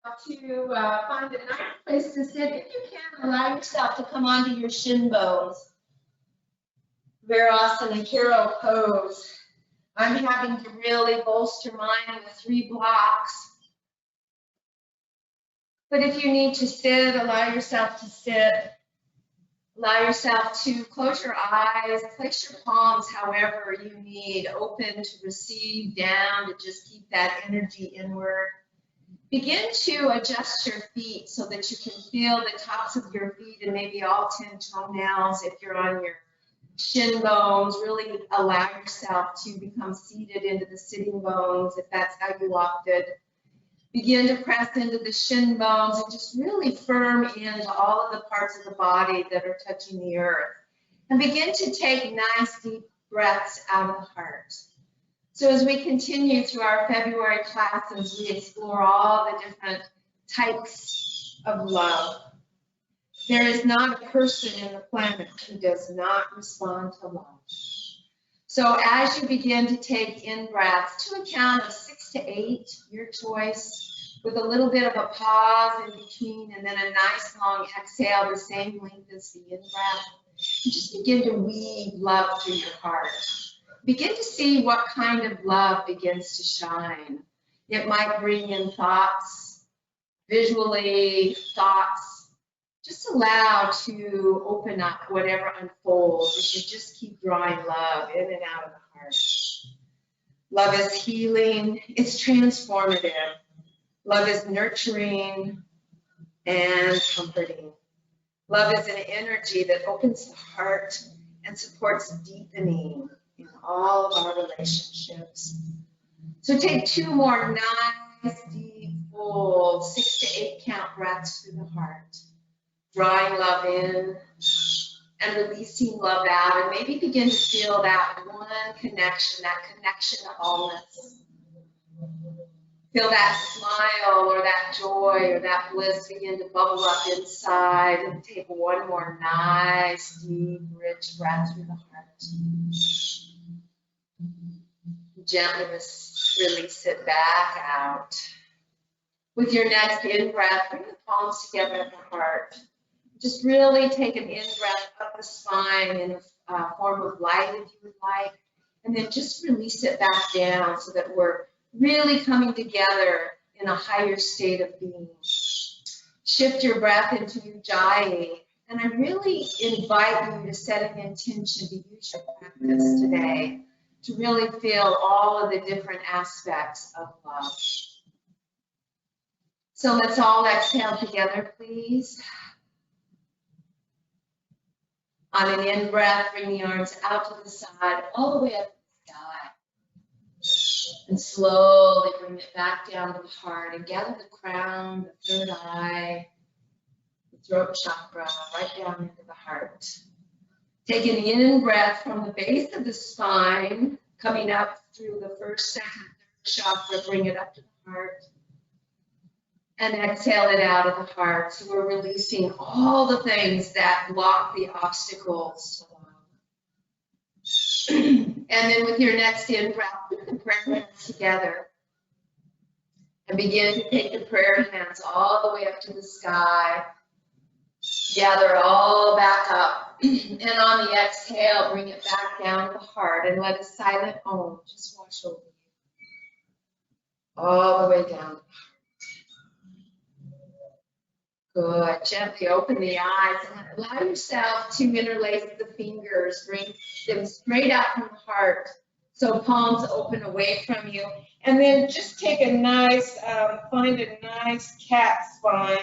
To find a nice place to sit. If you can, allow yourself to come onto your shin bones. Virasana Hero pose. I'm having to really bolster mine with 3 blocks. But if you need to sit, allow yourself to sit. Allow yourself to close your eyes, place your palms however you need, open to receive, down to just keep that energy inward. Begin to adjust your feet so that you can feel the tops of your feet and maybe all 10 toenails if you're on your shin bones. Really allow yourself to become seated into the sitting bones if that's how you opted. Begin to press into the shin bones and just really firm into all of the parts of the body that are touching the earth. And begin to take nice deep breaths out of the heart. So as we continue through our February classes, we explore all the different types of love. There is not a person in the planet who does not respond to love. So as you begin to take in breaths to a count of 6 to 8, your choice, with a little bit of a pause in between and then a nice long exhale, the same length as the in-breath, and just begin to weave love through your heart. Begin to see what kind of love begins to shine. It might bring in thoughts, visually thoughts. Just allow to open up whatever unfolds as you just keep drawing love in and out of the heart. Love is healing, it's transformative. Love is nurturing and comforting. Love is an energy that opens the heart and supports deepening in all of our relationships. So take 2 more nice, deep, full 6 to 8 count breaths through the heart. Drawing love in and releasing love out, and maybe begin to feel that one connection, that connection to allness. Feel that smile or that joy or that bliss begin to bubble up inside, and take 1 more nice, deep, rich breath through the heart. Gently release it back out. With your next in-breath, bring the palms together at the heart. Just really take an in-breath up the spine in a form of light if you would like, and then just release it back down so that we're really coming together in a higher state of being. Shift your breath into Ujjayi, and I really invite you to set an intention to use your practice today to really feel all of the different aspects of love. So let's all exhale together, please. On an in-breath, bring the arms out to the side, all the way up to the sky. And slowly bring it back down to the heart and gather the crown, the third eye, the throat chakra, right down into the heart. Take an in-breath from the base of the spine, coming up through the first, second, third chakra, bring it up to the heart. And exhale it out of the heart. So we're releasing all the things that block the obstacles to love. And then with your next in-breath, put the prayer hands together. And begin to take the prayer hands all the way up to the sky. Gather all back up. And on the exhale, bring it back down to the heart and let a silent Om just wash over you. All the way down. Good. Gently open the eyes and allow yourself to interlace the fingers. Bring them straight out from the heart. So palms open away from you. And then just take a nice, find a nice cat spine.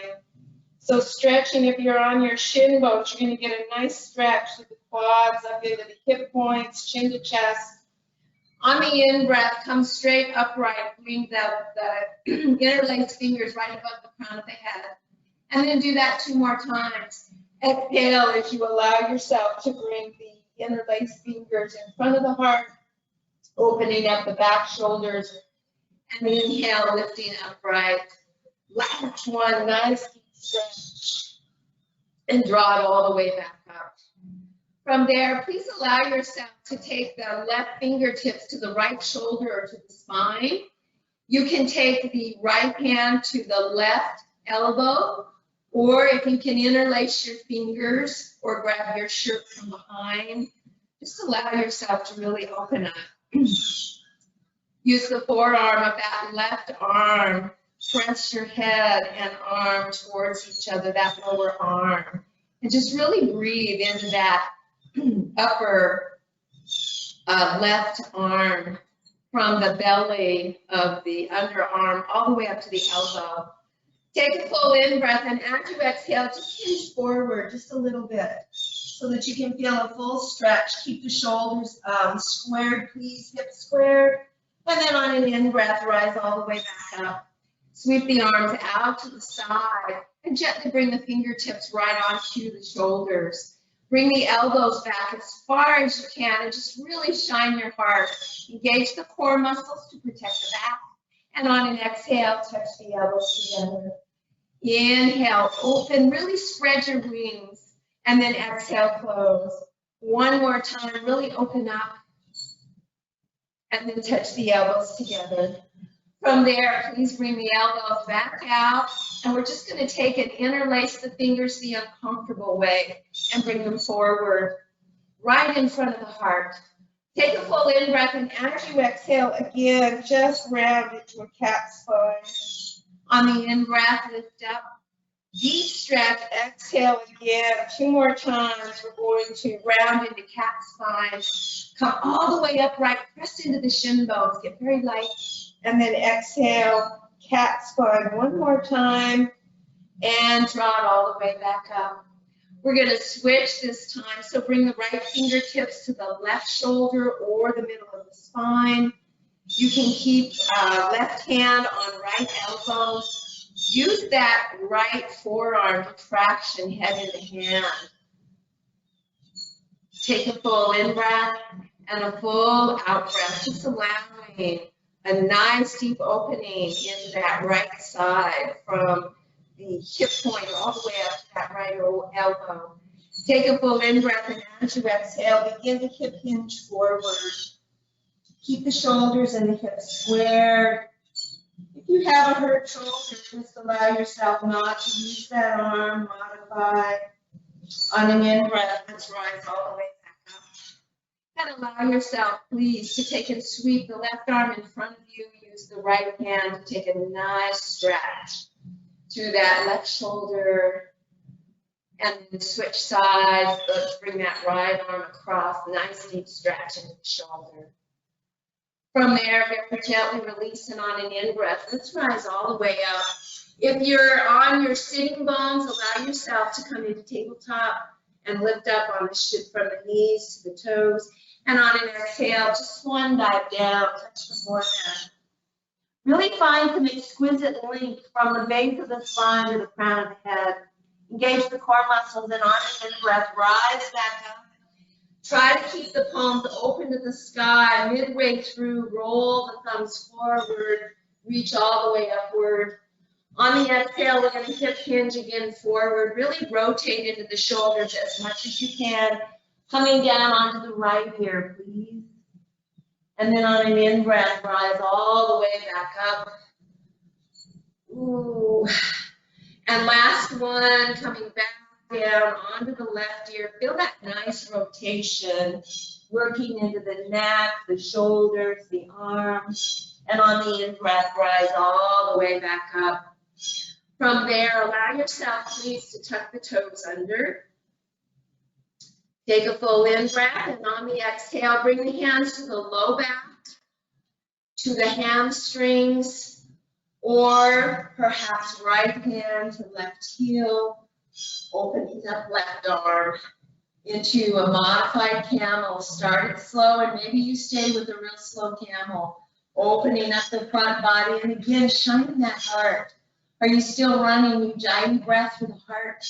So stretching, if you're on your shin bones, you're going to get a nice stretch to the quads, up into the hip points, chin to chest. On the in-breath, come straight upright. Bring the interlaced fingers right above the crown of the head. And then do that 2 more times. Exhale as you allow yourself to bring the interlaced fingers in front of the heart, opening up the back shoulders. And inhale, lifting upright. Last one, nice deep stretch. And draw it all the way back up. From there, please allow yourself to take the left fingertips to the right shoulder or to the spine. You can take the right hand to the left elbow, or if you can interlace your fingers or grab your shirt from behind, just allow yourself to really open up. Use the forearm of that left arm. Press your head and arm towards each other, that lower arm. And just really breathe into that upper left arm from the belly of the underarm all the way up to the elbow. Take a full in-breath, and as you exhale, just hinge forward just a little bit so that you can feel a full stretch. Keep the shoulders squared, please, hips squared. And then on an in-breath, rise all the way back up. Sweep the arms out to the side and gently bring the fingertips right onto the shoulders. Bring the elbows back as far as you can and just really shine your heart. Engage the core muscles to protect the back. And on an exhale, touch the elbows together. Inhale, open, really spread your wings. And then exhale, close. One more time, really open up. And then touch the elbows together. From there, please bring the elbows back out. And we're just going to take and interlace the fingers the uncomfortable way and bring them forward, right in front of the heart. Take a full in-breath, and as you exhale, again, just round into a cat spine. On the in-breath, lift up. Deep stretch, exhale again. 2 more times. We're going to round into cat spine. Come all the way upright, press into the shin bones, get very light. And then exhale, cat spine 1 more time. And draw it all the way back up. We're going to switch this time. So bring the right fingertips to the left shoulder or the middle of the spine. You can keep left hand on right elbow. Use that right forearm to traction head into hand. Take a full in-breath and a full out-breath, just allowing a nice deep opening into that right side from the hip point all the way up to that right elbow. Take a full in-breath, and as you exhale, begin to hip hinge forward. Keep the shoulders and the hips squared. If you have a hurt shoulder, just allow yourself not to use that arm, modify. On an in-breath, let's rise all the way back up. And allow yourself, please, to take and sweep the left arm in front of you. Use the right hand to take a nice stretch through that left shoulder. And then switch sides. Let's bring that right arm across, nice deep stretch into the shoulder. From there, very gently releasing on an in-breath. Let's rise all the way up. If you're on your sitting bones, allow yourself to come into tabletop and lift up on the from the knees to the toes. And on an exhale, just one dive down, touch the forehead. Really find some exquisite length from the base of the spine to the crown of the head. Engage the core muscles, and on an in-breath, rise back up. Try to keep the palms open to the sky. Midway through, roll the thumbs forward, reach all the way upward. On the exhale, we're going to hip hinge again forward. Really rotate into the shoulders as much as you can. Coming down onto the right here, please. And then on an in-breath, rise all the way back up. Ooh. And last one, coming back down onto the left ear. Feel that nice rotation, working into the neck, the shoulders, the arms. And on the in-breath, rise all the way back up. From there, allow yourself, please, to tuck the toes under. Take a full in-breath, and on the exhale, bring the hands to the low back, to the hamstrings, or perhaps right hand to left heel, opening up left arm into a modified camel. Start it slow, and maybe you stay with a real slow camel, opening up the front body, and again, shining that heart. Are you still running? You giant breath for the heart.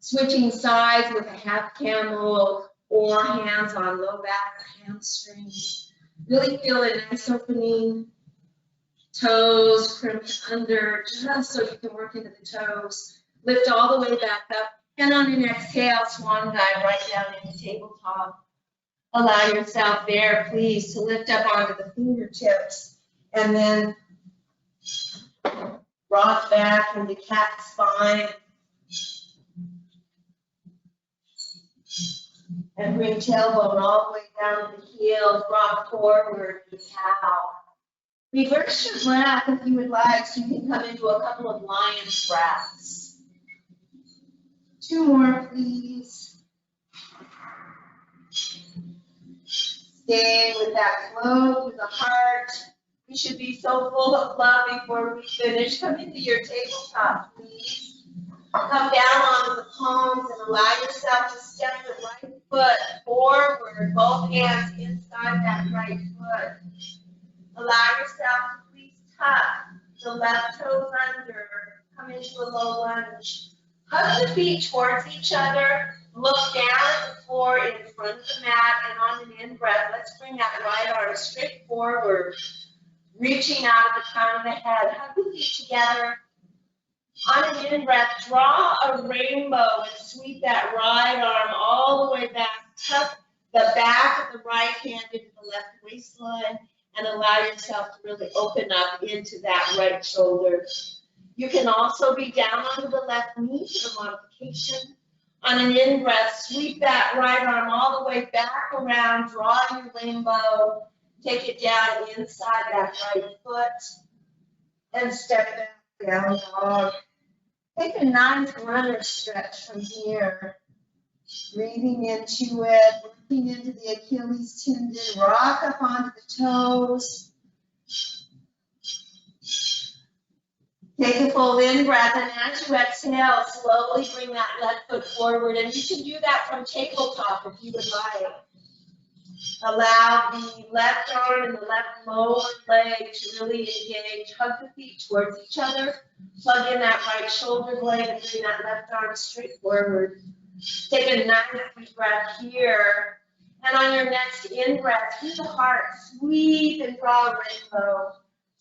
Switching sides with a half camel or hands on low back or hamstrings. Really feel a nice opening. Toes crimped under, just so you can work into the toes. Lift all the way back up. And on an exhale, swan dive right down into tabletop. Allow yourself there, please, to lift up onto the fingertips. And then Rock back into cat spine. And bring tailbone all the way down to the heels. Rock forward to cow. Reverse your breath if you would like, so you can come into a couple of lion's breaths. 2 more, please. Stay with that flow through the heart. We should be so full of love before we finish. Come into your tabletop, please. Come down onto the palms and allow yourself to step the right foot forward, both hands inside that right foot. Allow yourself to please tuck the left toes under. Come into a low lunge. Hug the feet towards each other. Look down at the floor in front of the mat, and on an in-breath, let's bring that right arm straight forward, reaching out of the crown of the head. Hug the feet together. On an in-breath, draw a rainbow and sweep that right arm all the way back. Tuck the back of the right hand into the left waistline and allow yourself to really open up into that right shoulder. You can also be down onto the left knee for the modification. On an in-breath, sweep that right arm all the way back around, draw your rainbow, take it down inside that right foot, and step back down dog. Take a nice runner stretch from here. Breathing into it, working into the Achilles tendon, rock up onto the toes. Take a full in-breath, and as you exhale, slowly bring that left foot forward. And you can do that from tabletop if you would like. Allow the left arm and the left lower leg to really engage. Hug the feet towards each other. Plug in that right shoulder blade and bring that left arm straight forward. Take a nice deep breath here. And on your next in-breath, through the heart, sweep and draw a rainbow.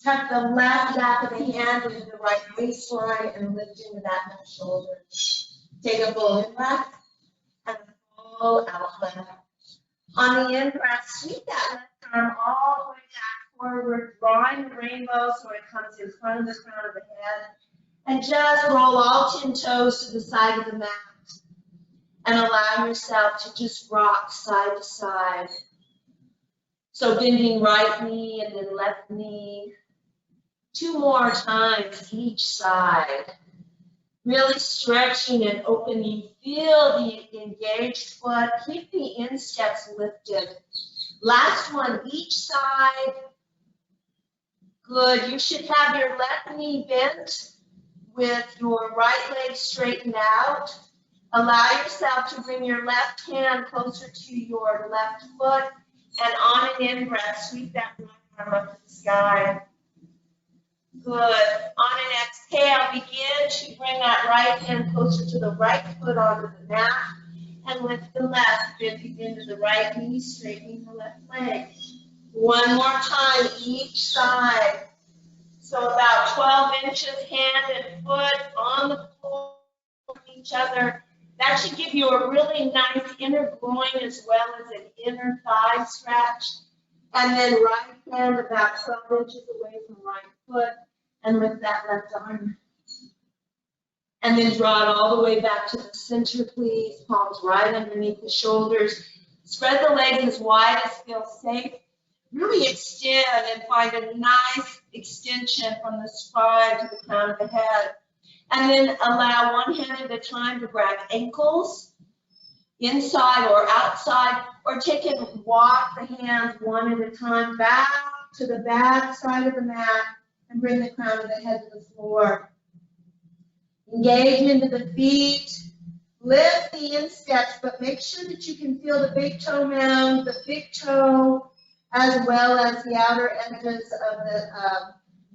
Tuck the left back of the hand into the right waistline and lift into that left shoulder. Take a full in-breath and a full out-breath. On the in-breath, sweep that left arm all the way back forward, drawing the rainbow so it comes in front of the crown of the head. And just roll all 10 toes to the side of the mat. And allow yourself to just rock side to side. So bending right knee and then left knee. 2 more times each side. Really stretching and opening. Feel the engaged foot. Keep the insteps lifted. Last one, each side. Good. You should have your left knee bent with your right leg straightened out. Allow yourself to bring your left hand closer to your left foot. And on an in-breath, sweep that right arm up to the sky. Good. On an exhale, begin to bring that right hand closer to the right foot onto the mat. And with the left, bending into the right knee, straightening the left leg. One more time, each side. So about 12 inches, hand and foot on the floor from each other. That should give you a really nice inner groin as well as an inner thigh stretch. And then right hand about 12 inches away from right foot. And lift that left arm. And then draw it all the way back to the center, please. Palms right underneath the shoulders. Spread the legs as wide as feels safe. Really extend and find a nice extension from the spine to the crown of the head. And then allow one hand at a time to grab ankles, inside or outside, or take and walk the hands one at a time back to the back side of the mat. And bring the crown of the head to the floor. Engage into the feet. Lift the insteps, but make sure that you can feel the big toe mound, the big toe, as well as the outer edges of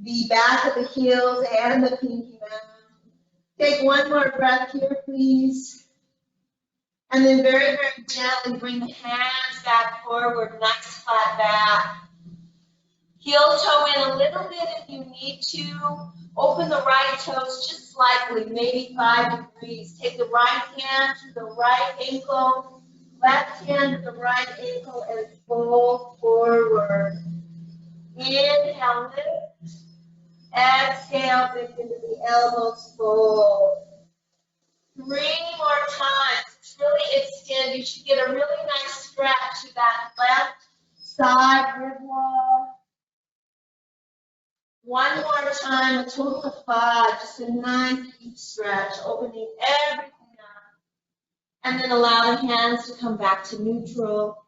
the back of the heels and the pinky mound. Take one more breath here, please. And then very, very gently bring the hands back forward, nice flat back. Heel toe in a little bit if you need to. Open the right toes just slightly, maybe 5 degrees. Take the right hand to the right ankle, left hand to the right ankle, and fold forward. Inhale, lift. Exhale, dip into the elbows, fold. 3 more times. It's really extend. You should get a really nice stretch to that left side rib wall. 1 more time, a total of 5. Just a nice deep stretch, opening everything up. And then allow the hands to come back to neutral.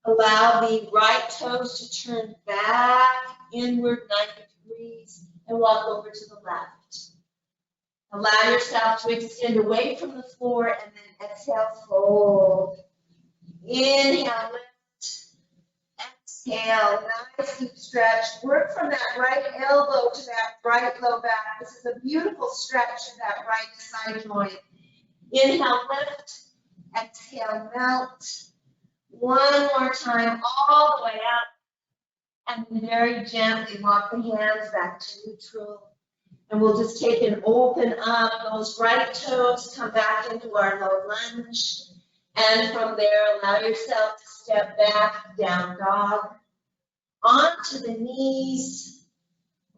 Allow the right toes to turn back inward 90 degrees and walk over to the left. Allow yourself to extend away from the floor and then exhale, fold. Inhale, lift. Exhale, nice deep stretch. Work from that right elbow to that right low back. This is a beautiful stretch to that right side joint. Inhale, lift. Exhale, melt. 1 more time, all the way up. And then very gently walk the hands back to neutral. And we'll just take an open up. Those right toes come back into our low lunge. And from there, allow yourself to step back, down dog. Onto the knees.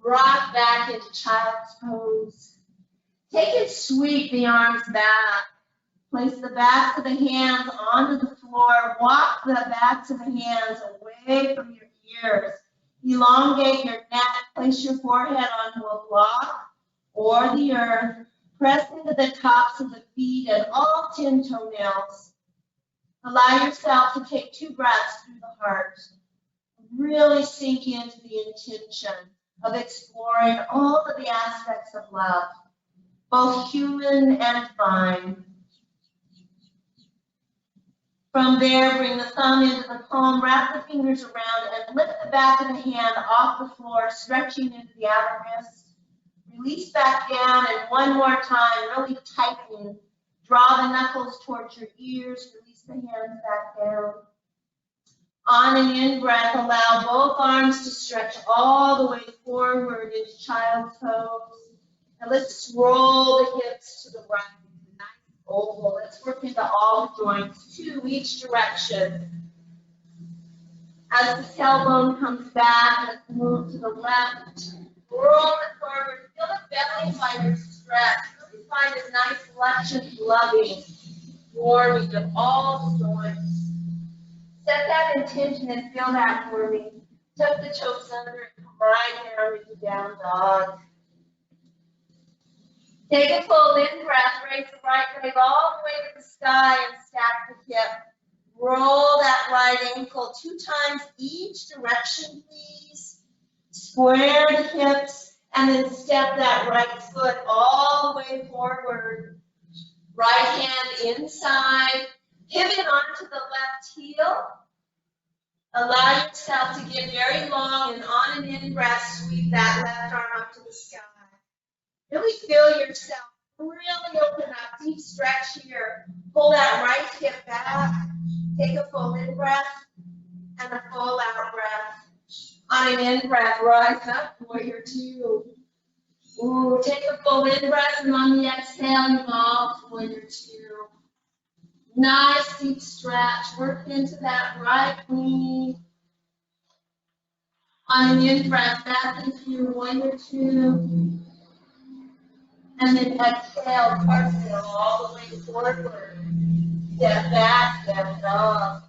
Rock back into child's pose. Take and sweep the arms back. Place the backs of the hands onto the floor. Walk the backs of the hands away from your ears. Elongate your neck. Place your forehead onto a block or the earth. Press into the tops of the feet and all 10 toenails. Allow yourself to take 2 breaths through the heart. Really sink into the intention of exploring all of the aspects of love, both human and divine. From there, bring the thumb into the palm, wrap the fingers around, and lift the back of the hand off the floor, stretching into the outer wrist. Release back down, and 1 more time, really tighten. Draw the knuckles towards your ears, release the hands back down. On an in-breath, allow both arms to stretch all the way forward into child's pose. And let's just roll the hips to the right. Oval. Let's work into all the joints, 2 each direction. As the tailbone comes back, let's move to the left. Roll it forward. Feel the belly fiber stretch. Really find a nice, luscious, loving, warming of all the joints. Set that intention and feel that warming. Tuck the toes under and come right down into down dog. Take a full in-breath, raise the right leg all the way to the sky and stack the hip. Roll that right ankle 2 times each direction, please. Square the hips and then step that right foot all the way forward. Right hand inside. Pivot onto the left heel. Allow yourself to get very long and on an in-breath, sweep that left arm up to the sky. Really feel yourself really open up, deep stretch here. Pull that right hip back. Take a full in breath and a full out breath. On an in breath, rise up, warrior 2. Ooh, take a full in breath and on the exhale, you all warrior 2. Nice deep stretch. Work into that right knee. On an in breath, back into your warrior 2. And then exhale, cartwheel all the way forward. Step back, down dog.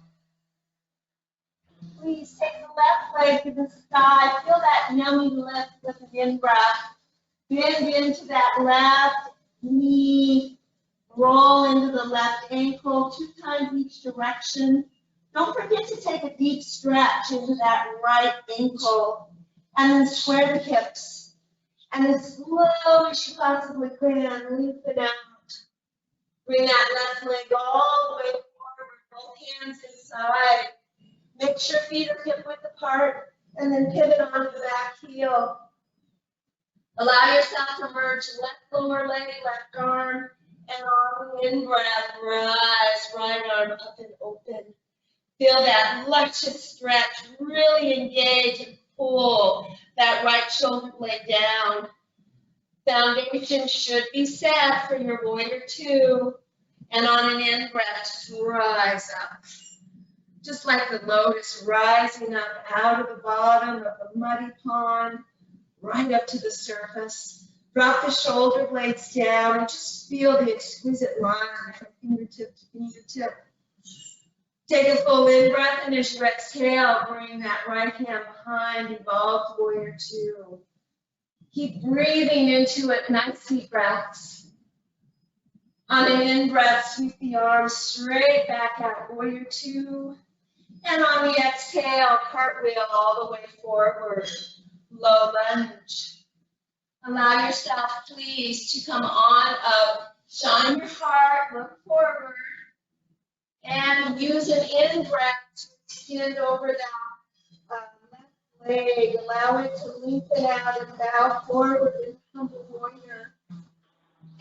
Please take the left leg to the sky. Feel that yummy lift with an in-breath. Bend into that left knee. Roll into the left ankle 2 times each direction. Don't forget to take a deep stretch into that right ankle. And then square the hips. And as slow as you possibly can, lengthen out. Bring that left leg all the way forward, both hands inside. Make sure feet are hip width apart, and then pivot onto the back heel. Allow yourself to merge left lower leg, left arm, and on the in-breath, rise, right arm up and open. Feel that luscious stretch, really engage and pull that right shoulder blade down. Foundation should be set for your warrior 2. And on an in-breath, just rise up. Just like the lotus rising up out of the bottom of the muddy pond. right up to the surface. Drop the shoulder blades down and just feel the exquisite line from fingertip to fingertip. Take a full in-breath, and as you exhale, bring that right hand behind, evolved warrior two. Keep breathing into it, nice deep breaths. On an in-breath, sweep the arms straight back out, warrior two. And on the exhale, cartwheel all the way forward, low lunge. Allow yourself, please, to come on up, shine your heart, look forward. And use an in-breath to extend over that left leg. Allow it to lengthen out and bow forward in humble warrior.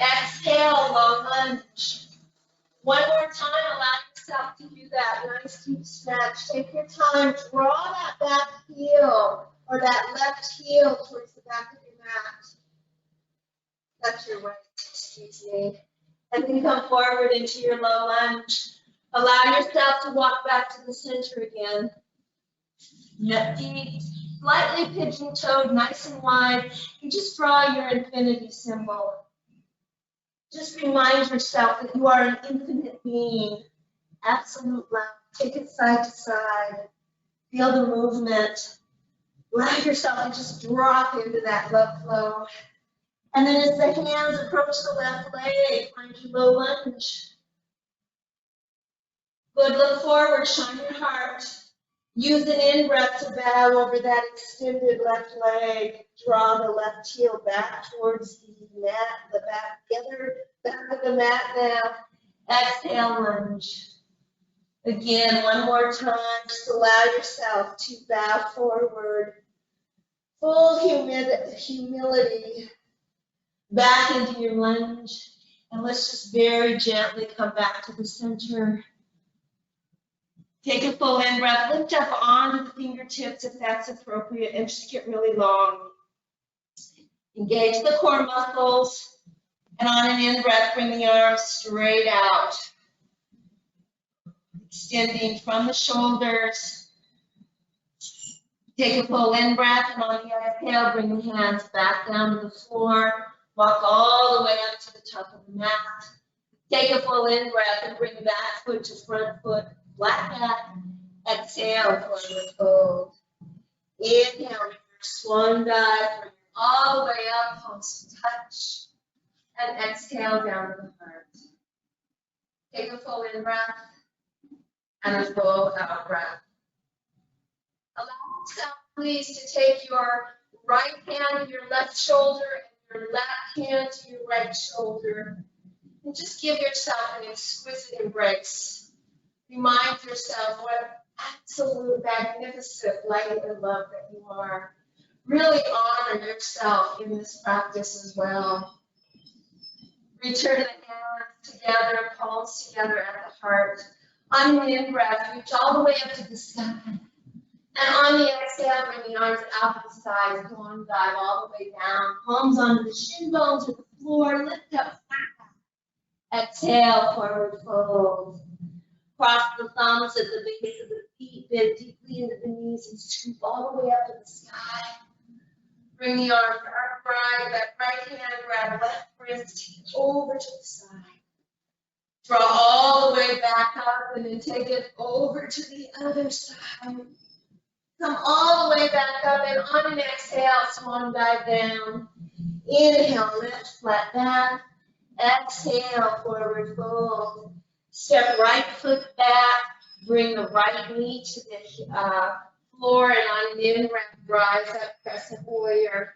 Exhale, low lunge. One more time, allow yourself to do that nice deep stretch. Take your time, draw that back heel or that left heel towards the back of your mat. That's your right, excuse me. And then come forward into your low lunge. Allow yourself to walk back to the center again. Feet slightly pigeon-toed, nice and wide. You just draw your infinity symbol. Just remind yourself that you are an infinite being. Absolute love. Take it side to side. Feel the movement. Allow yourself to just drop into that love flow. And then as the hands approach the left leg, find your low lunge. Good, look forward, shine your heart. Use an in-breath to bow over that extended left leg. Draw the left heel back towards the mat, the other back of the mat now. Exhale, lunge. Again, one more time, just allow yourself to bow forward. Full humility. Back into your lunge. And let's just very gently come back to the center. Take a full in-breath, lift up onto the fingertips if that's appropriate, and just get really long. Engage the core muscles, and on an in-breath, bring the arms straight out. Extending from the shoulders. Take a full in-breath, and on the exhale, bring the hands back down to the floor. Walk all the way up to the top of the mat. Take a full in-breath and bring back foot to front foot. Flat back. Exhale, forward fold. Inhale, reverse swan dive. Bring all the way up, palms to touch. And exhale down to the heart. Take a full in breath and a full out breath. Allow yourself, please, to take your right hand to your left shoulder and your left hand to your right shoulder. And just give yourself an exquisite embrace. Remind yourself what absolute magnificent light and love that you are. Really honor yourself in this practice as well. Return the hands together, palms together at the heart. On the in-breath, reach all the way up to the sky. And on the exhale, bring the arms out to the sides, swan dive all the way down. Palms onto the shin bones or the floor, lift up. Exhale, forward fold. Cross the thumbs at the base of the feet, bend deeply into the knees and scoop all the way up to the sky. Bring the arms upright, that right hand grab left wrist, take it over to the side. Draw all the way back up and then take it over to the other side. Come all the way back up and on an exhale, swan dive down. Inhale, lift, flat back. Exhale, forward fold. Step right foot back, bring the right knee to the floor, and on an in-breath, rise up, crescent warrior.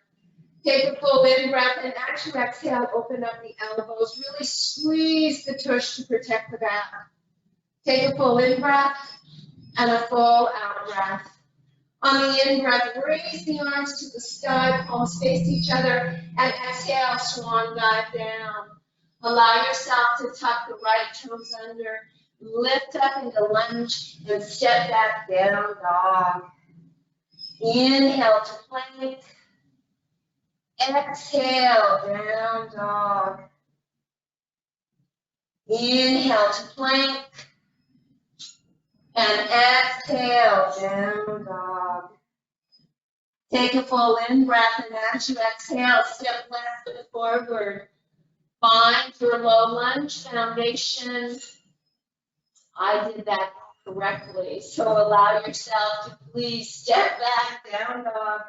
Take a full in-breath, and as you exhale, open up the elbows. Really squeeze the tush to protect the back. Take a full in-breath and a full out-breath. On the in-breath, raise the arms to the sky, palms face each other, and exhale, swan dive down. Allow yourself to tuck the right toes under, lift up into lunge, and step back down dog. Inhale to plank. Exhale, down dog. Inhale to plank. And exhale, down dog. Take a full in-breath, and as you exhale, step left foot forward. Find your low lunge foundation. I did that correctly, so allow yourself to please step back, down dog.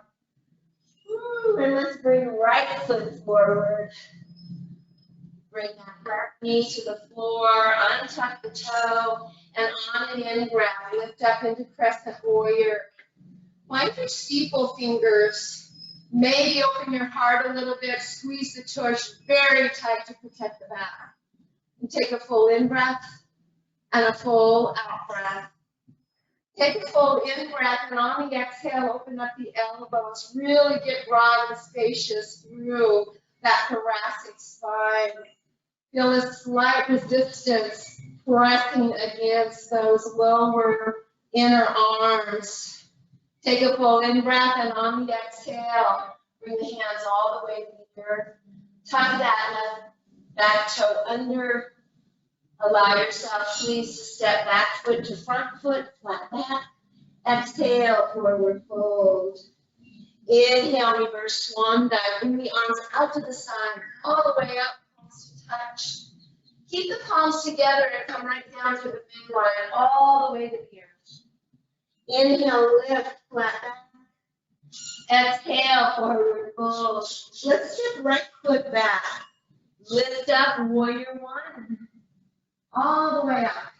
And let's bring right foot forward. Bring that left knee to the floor, untuck the toe, and on an in-breath, lift up into crescent warrior. Wipe your steeple fingers. Maybe open your heart a little bit, squeeze the tush very tight to protect the back. And take a full in-breath and a full out-breath. Take a full in-breath, and on the exhale, open up the elbows. Really get broad and spacious through that thoracic spine. Feel a slight resistance pressing against those lower inner arms. Take a full in-breath, and on the exhale, bring the hands all the way to the earth. Tuck that left back toe under. Allow yourself, please, to step back foot to front foot, flat back. Exhale, forward fold. Inhale, reverse swan dive. Bring the arms out to the side, all the way up, palms to touch. Keep the palms together and come right down to the midline, all the way to the earth. Inhale, lift, flat back. Exhale, forward fold. Let's step right foot back. Lift up, warrior one. All the way up.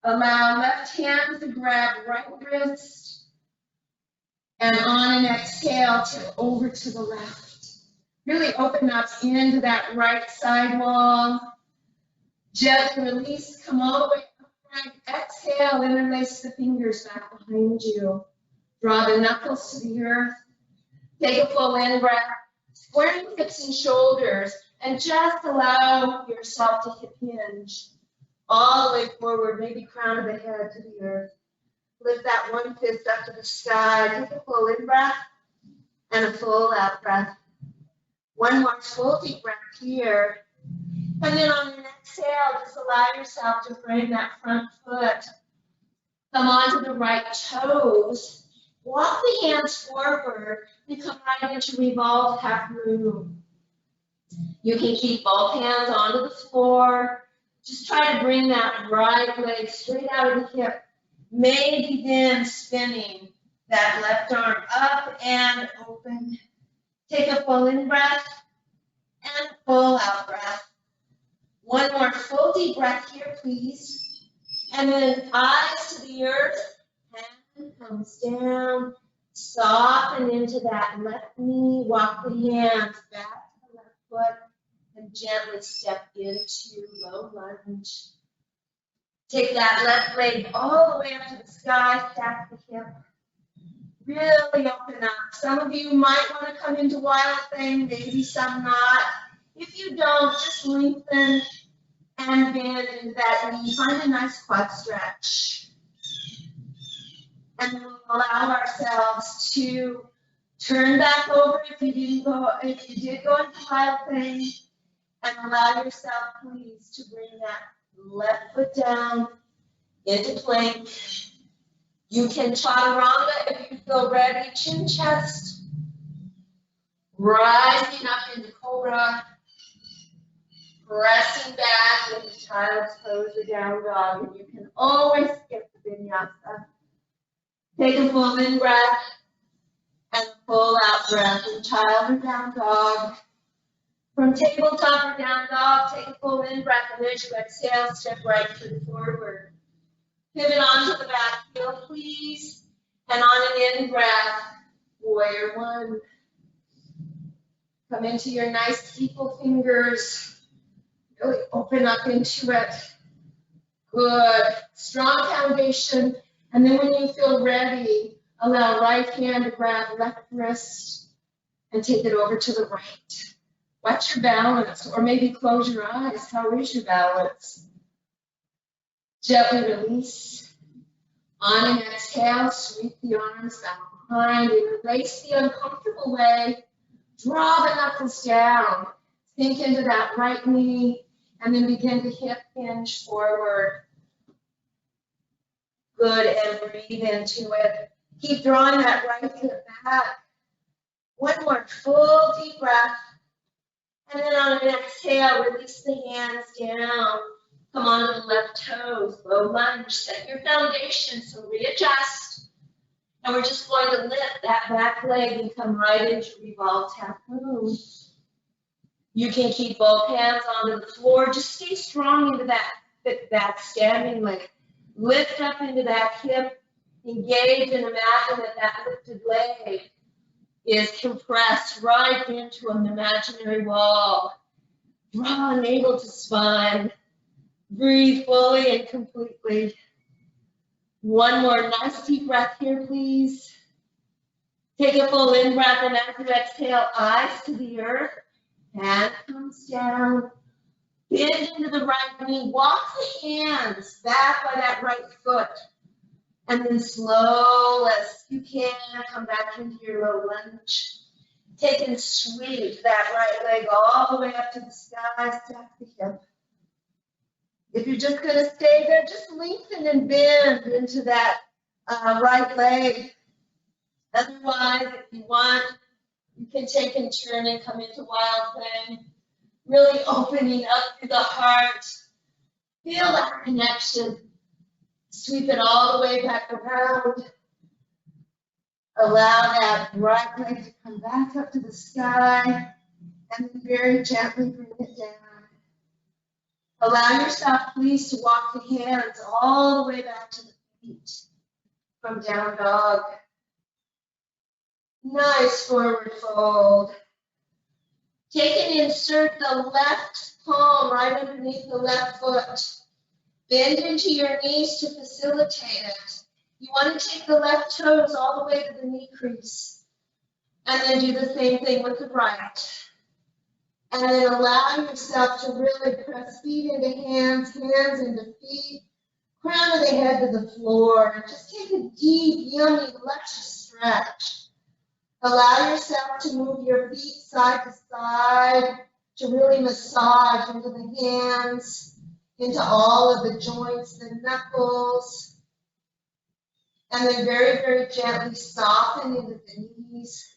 Allow left hand to grab right wrist. And on an exhale, tip over to the left. Really open up into that right side wall. Gently release, come all the way upright. Exhale, interlace the fingers back behind you. Draw the knuckles to the earth. Take a full in-breath. Square your hips and shoulders. And just allow yourself to hip hinge all the way forward, maybe crown of the head to the earth. Lift that one fist up to the sky. Take a full in-breath and a full out-breath. One more full deep breath here. And then on an exhale, just allow yourself to bring that front foot. Come onto the right toes. Walk the hands forward and come right into revolved half moon. You can keep both hands onto the floor. Just try to bring that right leg straight out of the hip. Maybe then spinning that left arm up and open. Take a full in-breath and full out-breath. One more full deep breath here, please. And then eyes to the earth. Hand comes down. Soften into that left knee. Walk the hands back to the left foot. And gently step into low lunge. Take that left leg all the way up to the sky, stack the hip. Really open up. Some of you might want to come into wild thing, maybe some not. If you don't, just lengthen and bend into that knee. Find a nice quad stretch. And we'll allow ourselves to turn back over if you did go into wild thing. And allow yourself, please, to bring that left foot down into plank. You can chaturanga if you feel ready. Chin chest. Rising up into cobra. Pressing back into child's pose or down dog. And you can always skip the vinyasa. Take a full in breath and full out breath in child or down dog. From tabletop or down dog, take a full in-breath, and as you exhale, step right foot forward. Pivot onto the back heel, please. And on an in-breath, warrior one. Come into your nice steeple fingers. Really open up into it. Good. Strong foundation. And then when you feel ready, allow right hand to grab left wrist and take it over to the right. Watch your balance, or maybe close your eyes. How is your balance? Gently release. On an exhale, sweep the arms back behind and embrace the uncomfortable way. Draw the knuckles down. Sink into that right knee, and then begin to hip hinge forward. Good, and breathe into it. Keep drawing that right hip back. One more full deep breath. And then on an exhale, release the hands down. Come onto the left toes, low lunge. Set your foundation, so readjust. And we're just going to lift that back leg and come right into revolve tap move. You can keep both hands onto the floor. Just stay strong into that standing leg. Lift up into that hip. Engage and imagine that lifted leg is compressed right into an imaginary wall. Draw navel to spine. Breathe fully and completely. One more nice deep breath here, please. Take a full in-breath, and as you exhale, eyes to the earth. Hand comes down. Bend into the right knee. Walk the hands back by that right foot. And then slow as you can, come back into your low lunge. Take and sweep that right leg all the way up to the sky, stack the hip. If you're just going to stay there, just lengthen and bend into that right leg. Otherwise, if you want, you can take and turn and come into wild thing. Really opening up through the heart. Feel that connection. Sweep it all the way back around. Allow that right leg to come back up to the sky. And then very gently bring it down. Allow yourself, please, to walk the hands all the way back to the feet from down dog. Nice forward fold. Take and insert the left palm right underneath the left foot. Bend into your knees to facilitate it. You want to take the left toes all the way to the knee crease. And then do the same thing with the right. And then allow yourself to really press feet into hands, hands into feet, crown of the head to the floor. And just take a deep, yummy, luscious stretch. Allow yourself to move your feet side to side, to really massage into the hands, into all of the joints, the knuckles. And then very, very gently soften into the knees.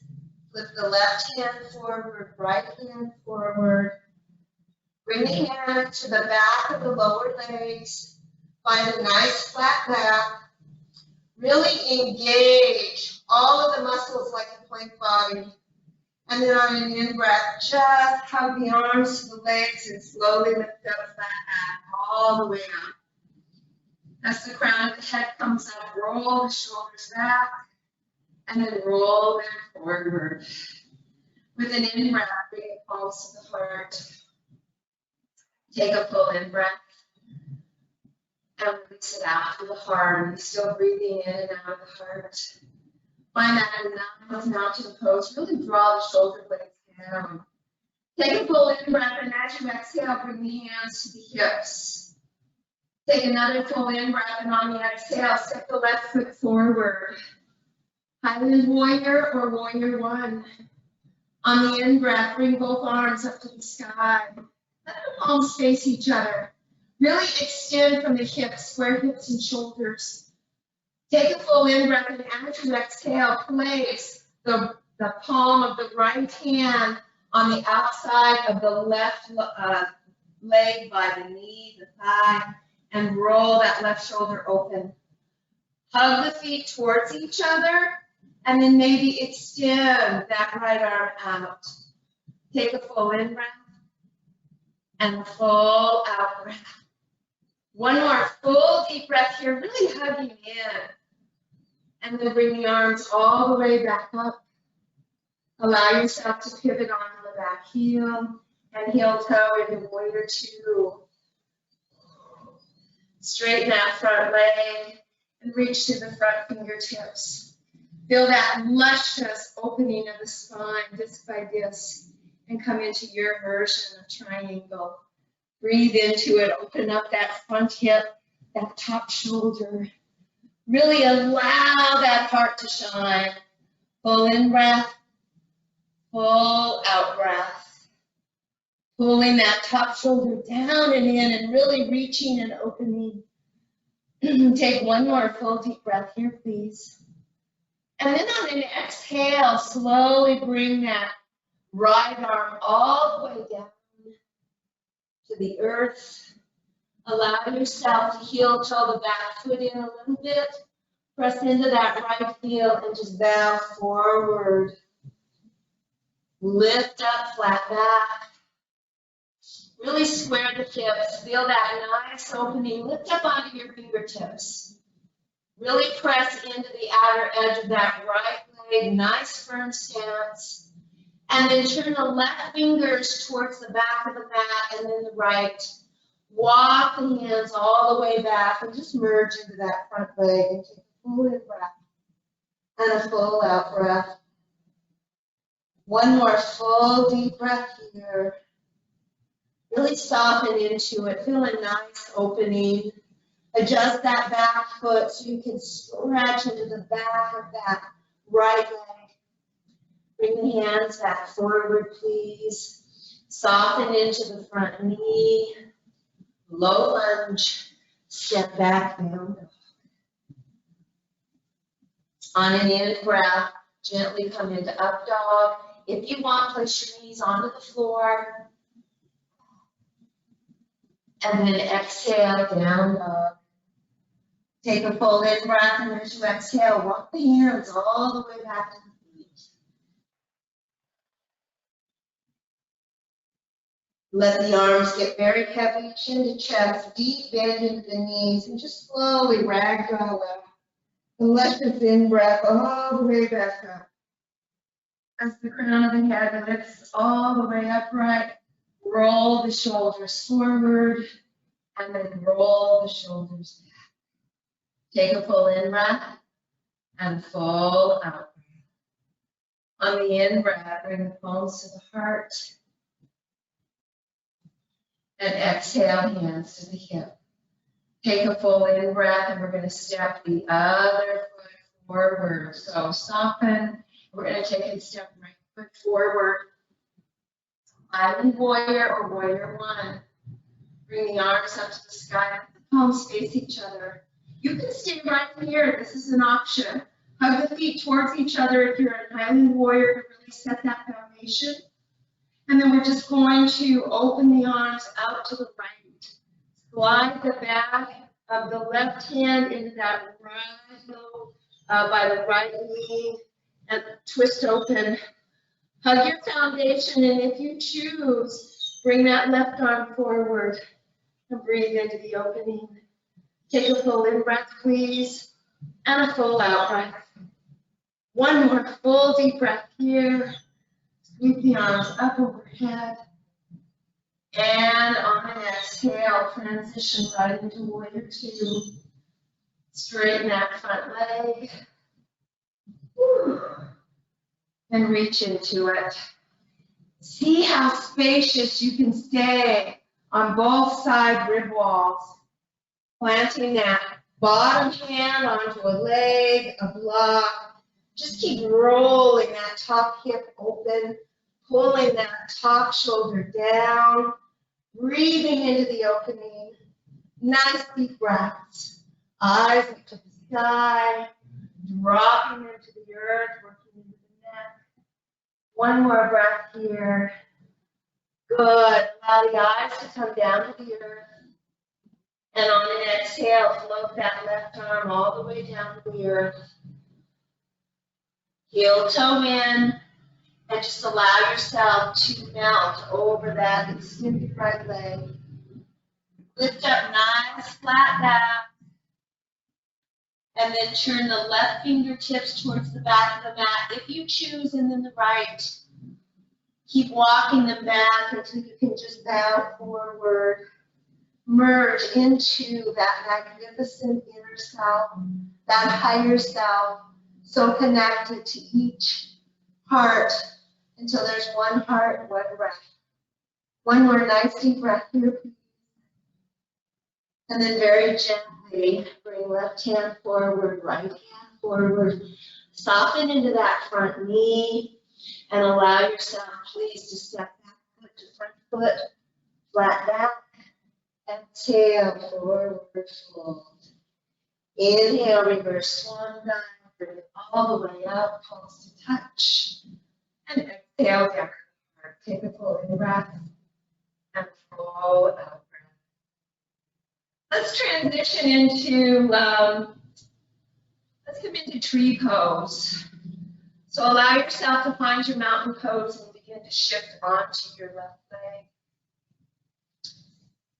Lift the left hand forward, right hand forward. Bring the hand to the back of the lower legs. Find a nice flat back. Really engage all of the muscles like a plank body. And then on an in-breath, just hug the arms to the legs and slowly lift up flat back all the way up. As the crown of the head comes up, roll the shoulders back. And then roll them forward. With an in-breath, bring the palms to the heart. Take a full in-breath. And release it out to the heart. And still breathing in and out of the heart. Find that enough mountain pose. Really draw the shoulder blades down. Take a full in-breath, and as you exhale, bring the hands to the hips. Take another full in-breath, and on the exhale, step the left foot forward. Highland warrior or warrior one. On the in-breath, bring both arms up to the sky. Let the palms face each other. Really extend from the hips, square hips and shoulders. Take a full in-breath, and as you exhale, place the palm of the right hand on the outside of the left leg by the knee, the thigh, and roll that left shoulder open. Hug the feet towards each other. And then maybe extend that right arm out. Take a full in-breath and a full out-breath. One more full deep breath here, really hugging in. And then bring the arms all the way back up. Allow yourself to pivot onto the back heel and heel toe into warrior two. Straighten that front leg and reach to the front fingertips. Feel that luscious opening of the spine, disc by disc, and come into your version of triangle. Breathe into it, open up that front hip, that top shoulder. Really allow that heart to shine. Full in-breath, full out-breath. Pulling that top shoulder down and in and really reaching and opening. Take one more full deep breath here, please. And then on an exhale, slowly bring that right arm all the way down to the earth. Allow yourself to heel toe the back foot in a little bit. Press into that right heel and just bow forward. Lift up, flat back. Really square the hips. Feel that nice opening. Lift up onto your fingertips. Really press into the outer edge of that right leg. Nice firm stance. And then turn the left fingers towards the back of the mat and then the right. Walk the hands all the way back and just merge into that front leg and take a full in breath and a full out breath. One more full deep breath here. Really soften into it. Feel a nice opening. Adjust that back foot so you can stretch into the back of that right leg. Bring the hands back forward, please. Soften into the front knee. Low lunge. Step back down. On an in breath, gently come into up dog. If you want, place your knees onto the floor. And then exhale, down dog. Take a full in breath, and as you exhale, walk the hands all the way back to the feet. Let the arms get very heavy, chin to chest, deep bend into the knees, and just slowly ragdoll up. And let this in breath all the way back up. As the crown of the head lifts all the way upright, roll the shoulders forward, and then roll the shoulders back. Take a full in breath and full out breath. On the in breath, bring the palms to the heart. And exhale, hands to the hip. Take a full in breath, and we're going to step the other foot forward. So soften. We're going to take a step right foot forward. Island warrior or warrior one. Bring the arms up to the sky. The palms face each other. You can stay right here. This is an option. Hug the feet towards each other if you're in Highland Warrior to really set that foundation. And then we're just going to open the arms out to the right. Slide the back of the left hand into that right elbow by the right knee and twist open. Hug your foundation, and if you choose, bring that left arm forward and breathe into the opening. Take a full in breath, please, and a full out breath. One more full deep breath here. Sweep the arms up overhead. And on an exhale, transition right into warrior two. Straighten that front leg. Whew. And reach into it. See how spacious you can stay on both side rib walls. Planting that bottom hand onto a leg, a block. Just keep rolling that top hip open, pulling that top shoulder down, breathing into the opening. Nice deep breaths. Eyes up to the sky, dropping into the earth, working into the neck. One more breath here. Good. Allow the eyes to come down to the earth. And on an exhale, float that left arm all the way down to the earth. Heel toe in, and just allow yourself to melt over that extended right leg. Lift up nice, flat back. And then turn the left fingertips towards the back of the mat if you choose, and then the right. Keep walking them back until you can just bow forward. Merge into that magnificent inner self, that higher self, so connected to each heart until there's one heart, one breath. One more nice deep breath here, please. And then very gently bring left hand forward, right hand forward. Soften into that front knee and allow yourself, please, to step back foot to front foot, flat back. Exhale, forward fold. Inhale, reverse swan dive. bring it all the way up, palms to touch. And exhale down. Take a full in-breath and full out-breath. Let's transition into, let's come into tree pose. So allow yourself to find your mountain pose and begin to shift onto your left leg.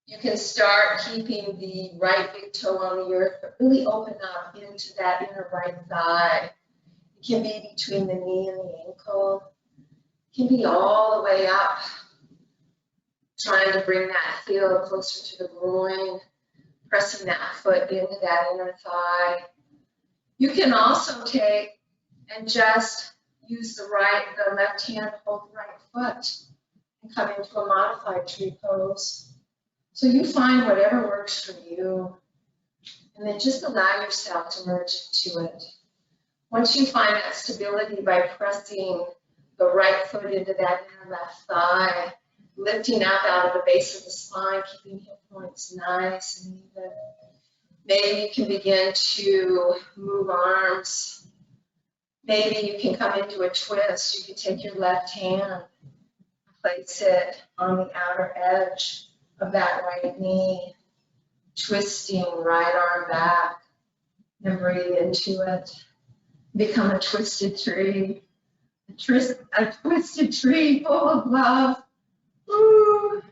You can start keeping the right big toe on the earth, but really open up into that inner right thigh. It can be between the knee and the ankle. It can be all the way up, trying to bring that heel closer to the groin, pressing that foot into that inner thigh. You can also take and just use the left hand to hold the right foot and come into a modified tree pose. So you find whatever works for you, and then just allow yourself to merge into it. Once you find that stability by pressing the right foot into that inner left thigh, lifting up out of the base of the spine, keeping hip points nice and even. Maybe you can begin to move arms. Maybe you can come into a twist. You can take your left hand, place it on the outer edge of that right knee, twisting right arm back, and breathe into it. Become a twisted tree. A twisted tree full of love. Woo.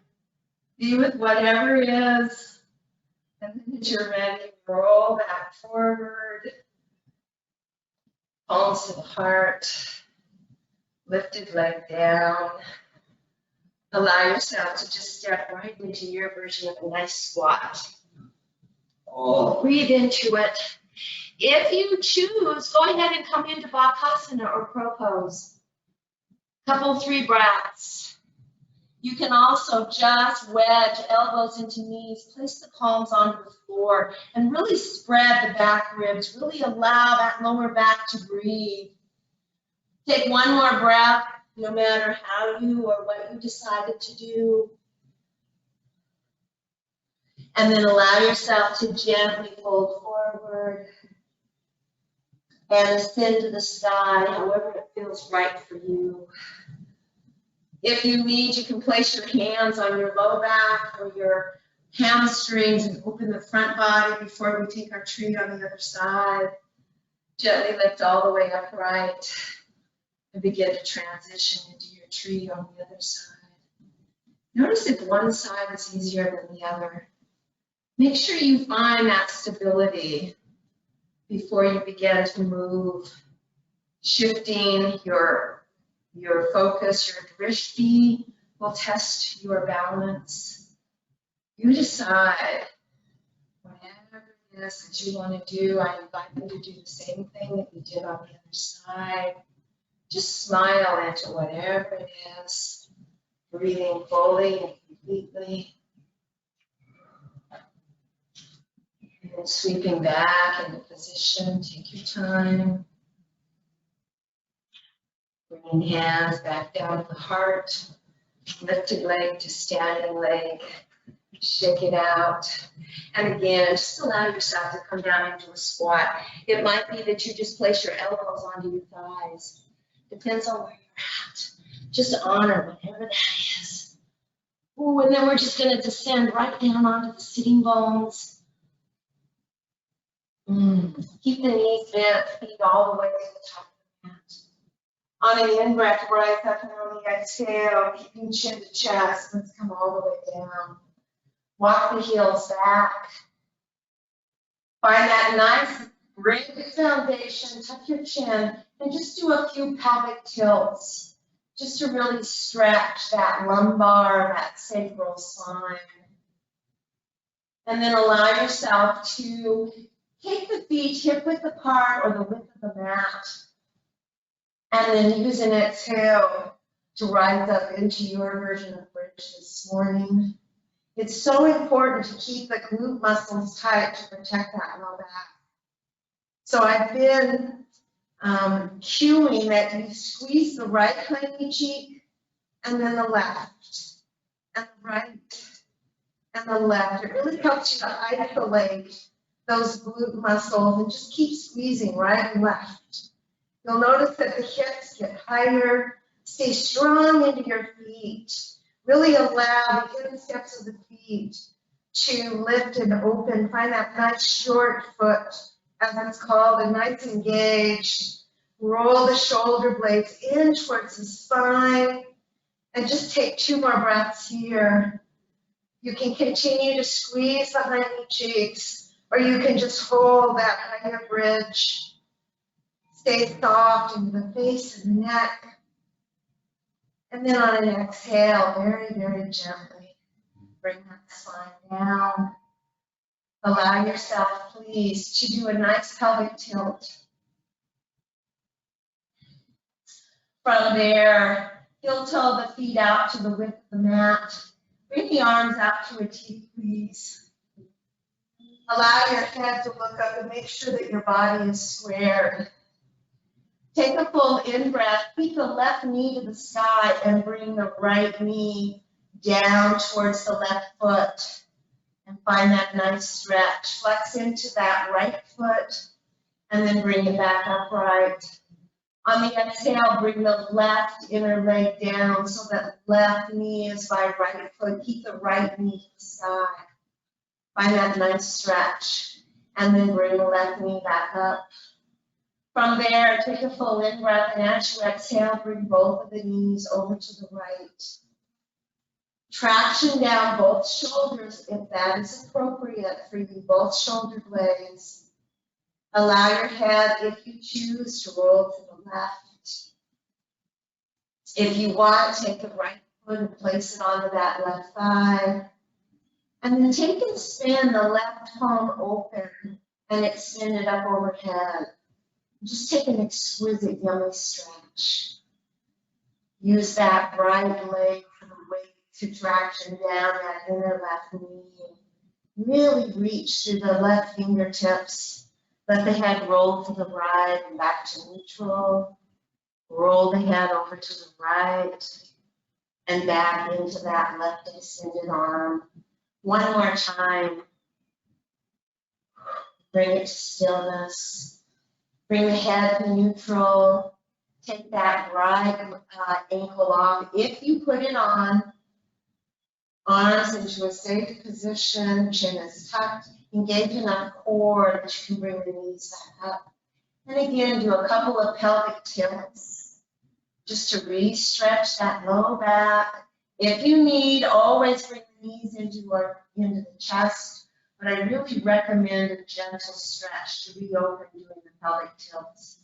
Be with whatever is. And then as you're ready, roll back forward. Palms to the heart. Lifted leg down. Allow yourself to just step right into your version of a nice squat. Oh, breathe into it. If you choose, go ahead and come into Bakasana or Crow Pose. Couple 3 breaths. You can also just wedge elbows into knees, place the palms onto the floor, and really spread the back ribs. Really allow that lower back to breathe. Take one more breath, no matter how you or what you decided to do. And then allow yourself to gently fold forward and ascend to the sky, however it feels right for you. If you need, you can place your hands on your low back or your hamstrings and open the front body before we take our tree on the other side. Gently lift all the way upright and begin to transition into your tree on the other side. Notice if one side is easier than the other. Make sure you find that stability before you begin to move, shifting your focus. Your drishti will test your balance. You decide whatever it is that you want to do. I invite you to do the same thing that you did on the other side. Just smile into whatever it is, breathing fully and completely. And sweeping back into position, take your time. Bringing hands back down to the heart, lifted leg to standing leg, shake it out. And again, just allow yourself to come down into a squat. It might be that you just place your elbows onto your thighs. Depends on where you're at. Just honor whatever that is. Ooh, and then we're just going to descend right down onto the sitting bones. Keep the knees bent, feet all the way to the top of the mat. On an in-breath, rise up, and on the exhale, keeping chin to chest. Let's come all the way down. Walk the heels back. Find that nice, raised foundation, tuck your chin, and just do a few pelvic tilts, just to really stretch that lumbar, that sacral spine. And then allow yourself to take the feet hip width apart or the width of the mat. And then use an exhale to rise up into your version of bridge this morning. It's so important to keep the glute muscles tight to protect that low back. So I've been cueing that you squeeze the right hind cheek and then the left, and the right and the left. It really helps you to isolate those glute muscles and just keep squeezing right and left. You'll notice that the hips get higher. Stay strong into your feet. Really allow the insteps of the feet to lift and open. Find that nice short foot, as it's called, and nice engaged. Roll the shoulder blades in towards the spine. And just take 2 more breaths here. You can continue to squeeze behind the cheeks, or you can just hold that higher bridge. Stay soft into the face and the neck. And then on an exhale, very, very gently, bring that spine down. Allow yourself, please, to do a nice pelvic tilt. From there, heel toe the feet out to the width of the mat. Bring the arms out to a T, please. Allow your head to look up and make sure that your body is squared. Take a full in-breath. Keep the left knee to the sky and bring the right knee down towards the left foot. And find that nice stretch. Flex into that right foot and then bring it back upright. On the exhale, bring the left inner leg down so that left knee is by right foot. Keep the right knee to the sky. Find that nice stretch. And then bring the left knee back up. From there, take a full in-breath, and as you exhale, bring both of the knees over to the right. Traction down both shoulders if that is appropriate for you, both shoulder blades. Allow your head, if you choose, to roll to the left. If you want, take the right foot and place it onto that left thigh. And then take and spin the left palm open and extend it up overhead. Just take an exquisite, yummy stretch. Use that right leg for the weight to traction down that inner left knee. Really reach through the left fingertips. Let the head roll to the right and back to neutral. Roll the head over to the right and back into that left extended arm. One more time. Bring it to stillness. Bring the head to neutral. Take that right ankle off. If you put it on, arms into a safe position, chin is tucked. Engage enough core that you can bring the knees back up. And again, do a couple of pelvic tilts just to re-stretch that low back. If you need, always bring the knees into the chest, but I really recommend a gentle stretch to reopen doing the pelvic tilts.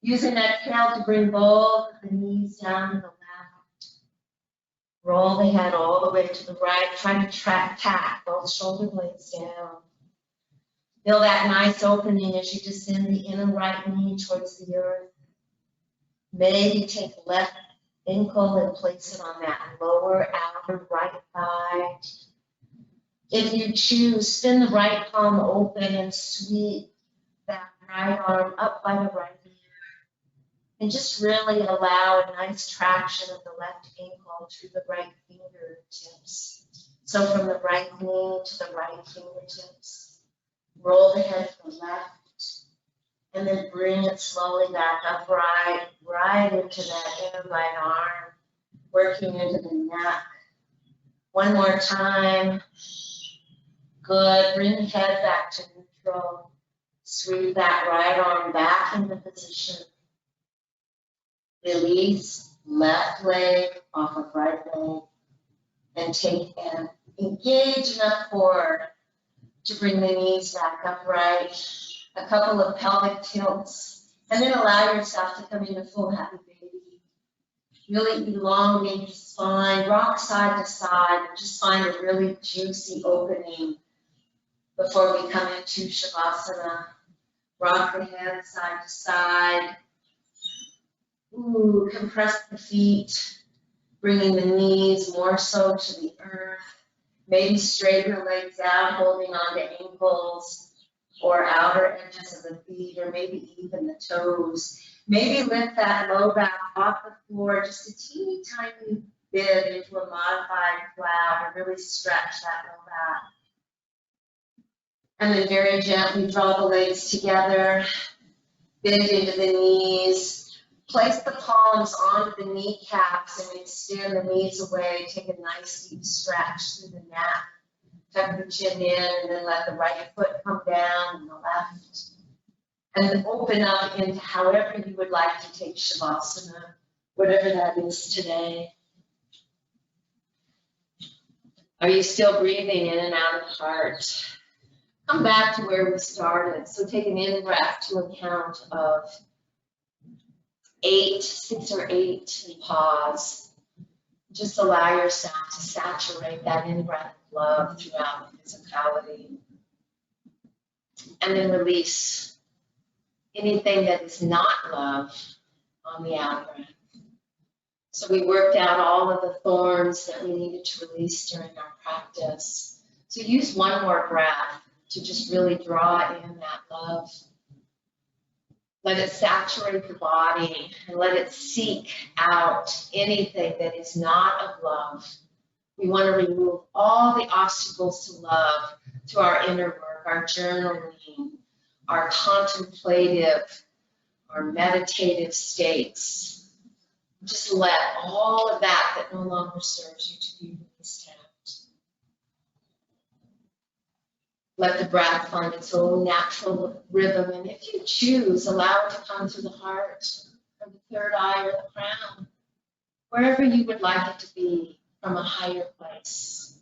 Use an exhale to bring both of the knees down to the left. Roll the head all the way to the right. Try to tap both shoulder blades down. Feel that nice opening as you descend the inner right knee towards the earth. Maybe take left ankle and place it on that lower outer right thigh. If you choose, spin the right palm open and sweep that right arm up by the right ear. And just really allow a nice traction of the left ankle through the right fingertips. So from the right knee to the right fingertips. Roll the head to the left, and then bring it slowly back upright, right into that inner right arm, working into the neck. One more time. Good. Bring the head back to neutral. Sweep that right arm back into position. Release left leg off of right leg, and take and engage enough forward to bring the knees back upright, a couple of pelvic tilts, and then allow yourself to come into full happy baby. Really elongate your spine, rock side to side, and just find a really juicy opening before we come into Shavasana. Rock the head side to side. Ooh, compress the feet, bringing the knees more so to the earth. Maybe straighten the legs out, holding on to ankles or outer edges of the feet, or maybe even the toes. Maybe lift that low back off the floor just a teeny tiny bit into a modified flat, or really stretch that low back. And then very gently draw the legs together, bend into the knees, place the palms onto the kneecaps and extend the knees away. Take a nice deep stretch through the neck. Tuck the chin in and then let the right foot come down and the left. And then open up into however you would like to take Shavasana, whatever that is today. Are you still breathing in and out of the heart? Come back to where we started. So take an in-breath to a count of 8, 6 or 8, and pause. Just allow yourself to saturate that in-breath of love throughout the physicality. And then release anything that is not love on the out-breath. So we worked out all of the thorns that we needed to release during our practice. So use one more breath to just really draw in that love. Let it saturate the body and let it seek out anything that is not of love. We want to remove all the obstacles to love through our inner work, our journaling, our contemplative, our meditative states. Just let all of that no longer serves you to be released out. Let the breath find its own natural rhythm, and if you choose, allow it to come through the heart, or the third eye, or the crown, wherever you would like it to be from a higher place.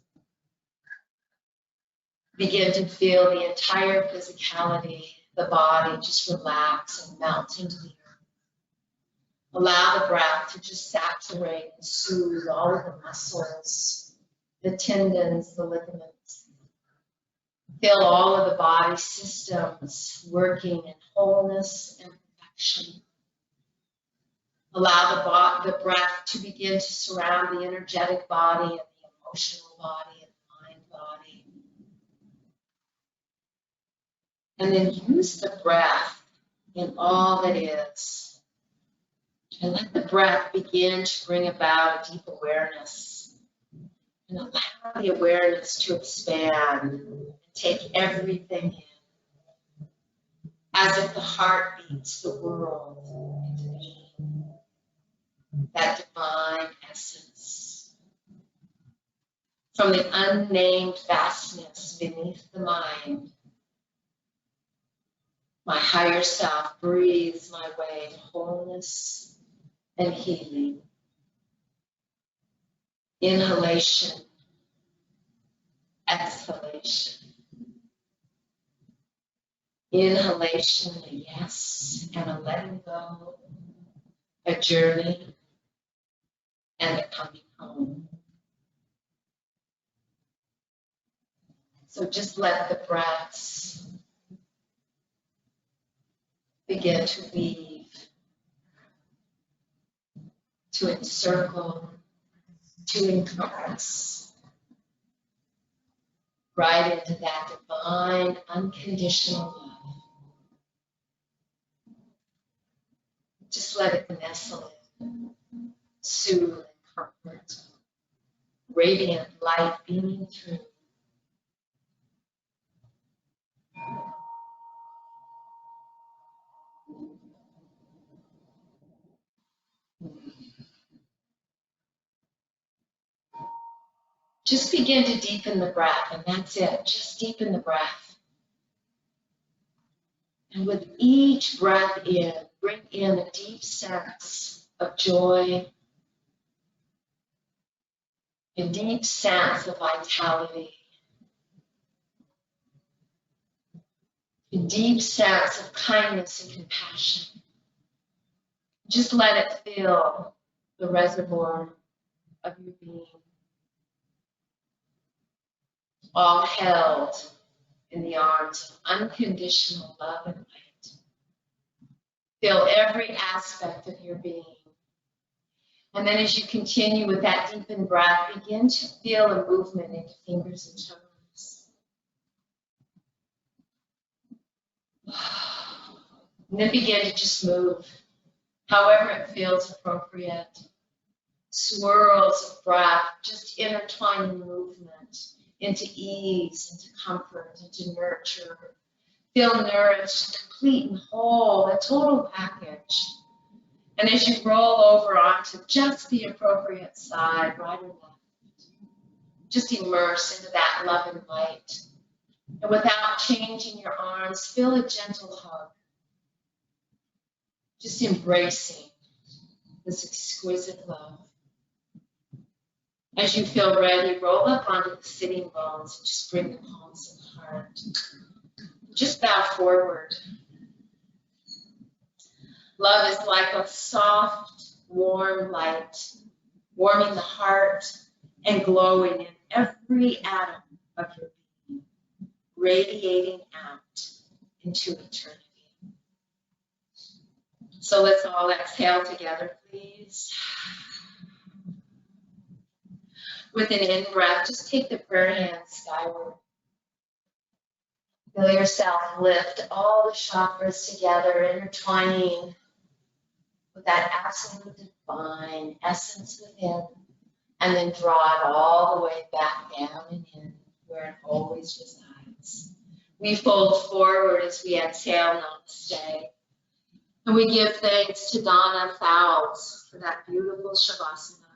Begin to feel the entire physicality, the body just relax and melt into the earth. Allow the breath to just saturate and soothe all of the muscles, the tendons, the ligaments. Feel all of the body systems working in wholeness and perfection. Allow the breath to begin to surround the energetic body and the emotional body and the mind body. And then use the breath in all that is. And let the breath begin to bring about a deep awareness. And allow the awareness to expand and take everything in. As if the heart beats the world into being. That divine essence. From the unnamed vastness beneath the mind, my higher self breathes my way to wholeness and healing. Inhalation, exhalation. Inhalation, a yes, and a letting go, a journey, and a coming home. So just let the breaths begin to weave, to encircle, to encompass, right into that divine, unconditional love. Just let it nestle in, soothe and comfort, radiant light beaming through. Just begin to deepen the breath, and that's it. Just deepen the breath. And with each breath in, bring in a deep sense of joy, a deep sense of vitality, a deep sense of kindness and compassion. Just let it fill the reservoir of your being. All held in the arms of unconditional love and light. Feel every aspect of your being. And then as you continue with that deepened breath, begin to feel a movement into fingers and toes. And then begin to just move, however it feels appropriate. Swirls of breath, just intertwining movement into ease, into comfort, into nurture. Feel nourished, complete and whole, a total package. And as you roll over onto just the appropriate side, right or left, just immerse into that love and light. And without changing your arms, feel a gentle hug. Just embracing this exquisite love. As you feel ready, roll up onto the sitting bones and just bring the palms of the heart. Just bow forward. Love is like a soft, warm light, warming the heart and glowing in every atom of your being, radiating out into eternity. So let's all exhale together, please. With an in-breath, just take the prayer hands skyward. Feel yourself lift all the chakras together, intertwining with that absolute divine essence within, and then draw it all the way back down and in where it always resides. We fold forward as we exhale, namaste. And we give thanks to Donna Fowles for that beautiful Shavasana.